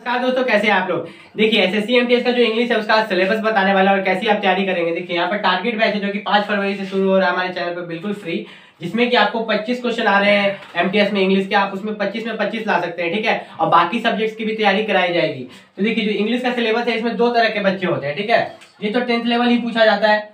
नमस्कार दोस्तों, कैसे हैं आप लोग। देखिए एसएससी एमटीएस का जो इंग्लिश है उसका सिलेबस बताने वाला है और कैसी आप तैयारी करेंगे। देखिए यहाँ पर टारगेट बैच है जो कि 5 फरवरी से शुरू हो रहा है हमारे चैनल पर बिल्कुल फ्री, जिसमें कि आपको 25 क्वेश्चन आ रहे हैं एमटीएस में इंग्लिश के। आप उसमें 25 में 25 ला सकते हैं, ठीक है। और बाकी सब्जेक्ट्स की भी तैयारी कराई जाएगी। तो देखिए जो इंग्लिश का सिलेबस है इसमें 2 तरह के बच्चे होते हैं, ठीक है। ये तो 10th लेवल ही पूछा जाता है।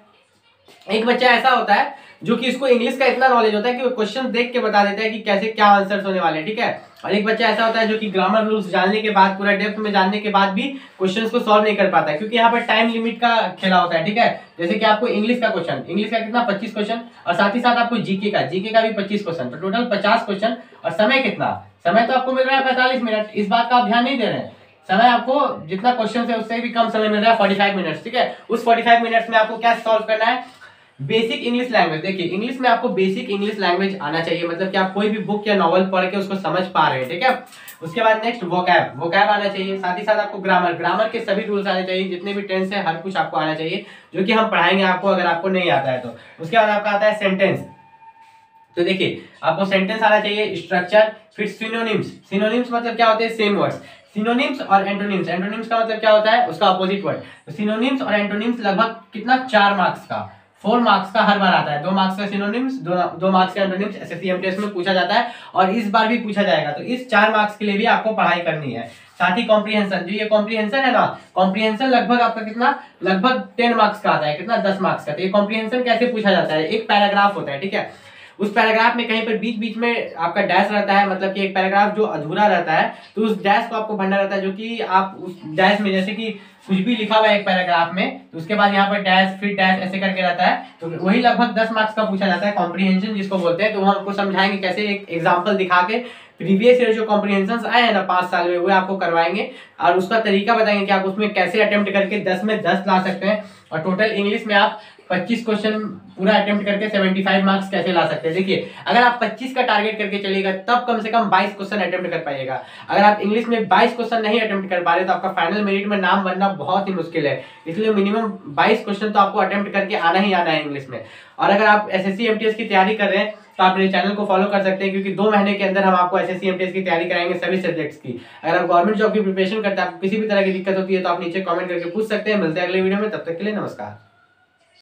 एक बच्चा ऐसा होता है जो कि इसको इंग्लिश का इतना नॉलेज होता है कि वो क्वेश्चन देख के बता देता है कि कैसे क्या आंसर्स होने वाले हैं, ठीक है। और एक बच्चा ऐसा होता है जो कि ग्रामर रूल्स जानने के बाद, पूरा डेप्थ में जानने के बाद भी क्वेश्चंस को सॉल्व नहीं कर पाता है, क्योंकि यहाँ पर टाइम लिमिट का खेला होता है, ठीक है। जैसे कि आपको इंग्लिश का क्वेश्चन, इंग्लिश का कितना 25 क्वेश्चन, और साथ ही साथ आपको जीके का भी 25 क्वेश्चन, तो टोटल 50 क्वेश्चन। और समय कितना, समय तो आपको मिल रहा है 45 मिनट। इस बात का आप ध्यान नहीं दे रहे हैं। समय आपको जितना क्वेश्चन है उससे भी कम समय मिल रहा है, 45 मिनट्स, ठीक है। उस 45 मिनट्स में आपको क्या सॉल्व करना है, बेसिक इंग्लिश लैंग्वेज। देखिए इंग्लिश में आपको बेसिक इंग्लिश लैंग्वेज आना चाहिए, मतलब कि आप कोई भी बुक या नॉवल पढ़ के उसको समझ पा रहे हैं, ठीक है। उसके बाद नेक्स्ट वोकैब आना चाहिए। साथ ही साथ आपको ग्रामर के सभी रूल्स आने चाहिए, जितने भी टेंस है हर कुछ आपको आना चाहिए, जो कि हम पढ़ाएंगे आपको अगर आपको नहीं आता है तो। उसके बाद आपका आता है सेंटेंस। तो देखिए आपको सेंटेंस आना चाहिए, स्ट्रक्चर, फिर सिनोनिम्स मतलब क्या होते हैं, सेम वर्ड्स। सिनोनिम्स और एंटोनिम्स का मतलब क्या होता है, उसका अपोजिट वर्ड। तो सिनोनिम्स और एंटोनिम्स लगभग कितना 4 मार्क्स का, 4 मार्क्स का हर बार आता है। 2 मार्क्स का सिनोनिम्स, 2 मार्क्स का एंटोनिम्स एसएससी एमटीएस में पूछा जाता है, और इस बार भी पूछा जाएगा। तो इस 4 मार्क्स के लिए भी आपको पढ़ाई करनी है। साथ ही कॉम्प्रिहेंशन, जो ये कॉम्प्रिहेंशन है ना, कॉम्प्रिहेंशन लगभग आपका कितना, लगभग 10 मार्क्स का आता है, कितना 10 मार्क्स का। तो ये कॉम्प्रिहेंशन कैसे पूछा जाता है, एक पैराग्राफ होता है, ठीक है। उस पैराग्राफ में कहीं पर बीच बीच में आपका डैश रहता है, मतलब कि एक पैराग्राफ जो अधूरा रहता है तो उस डैश को आपको भरना रहता है, जो कि आप उस डैश में, जैसे कि कुछ भी लिखा हुआ है एक पैराग्राफ में, तो उसके बाद यहाँ पर डैश फिर डैश ऐसे करके रहता है, तो वही लगभग 10 मार्क्स का पूछा जाता है, कॉम्प्रिहेंशन जिसको बोलते हैं। तो हम आपको समझाएंगे कैसे, एक एग्जाम्पल दिखा के प्रीवियस ईयर जो कॉम्प्रिहेंशन आए हैं ना 5 साल में, वो आपको करवाएंगे, और उसका तरीका बताएंगे कि आप उसमें कैसे अटेम्प्ट करके 10 में 10 ला सकते हैं। और टोटल इंग्लिश में आप 25 क्वेश्चन पूरा अटेम्प्ट करके 75 मार्क्स कैसे ला सकते हैं। देखिए अगर आप 25 का टारगेट करके चलिएगा तब कम से कम 22 क्वेश्चन अटेम्प्ट कर पाइएगा। अगर आप इंग्लिश में 22 क्वेश्चन नहीं अटेम्प्ट कर पा रहे तो आपका फाइनल मेरिट में नाम बनना बहुत ही मुश्किल है। इसलिए मिनिमम 22 क्वेश्चन तो आपको अटेम्प्ट करके आना ही आना है इंग्लिश में। और अगर आप एसएससी एमटीएस की तैयारी कर रहे हैं तो आप मेरे चैनल को फॉलो कर सकते हैं, क्योंकि 2 महीने के अंदर हम आपको एसएससी एमटीएस की तैयारी कराएंगे सभी सब्जेक्ट्स की। अगर आप गवर्नमेंट जॉब की प्रिपरेशन करते हैं, आपको किसी भी तरह की दिक्कत होती है तो आप नीचे कमेंट करके पूछ सकते हैं। मिलते हैं अगले वीडियो में, तब तक के लिए नमस्कार।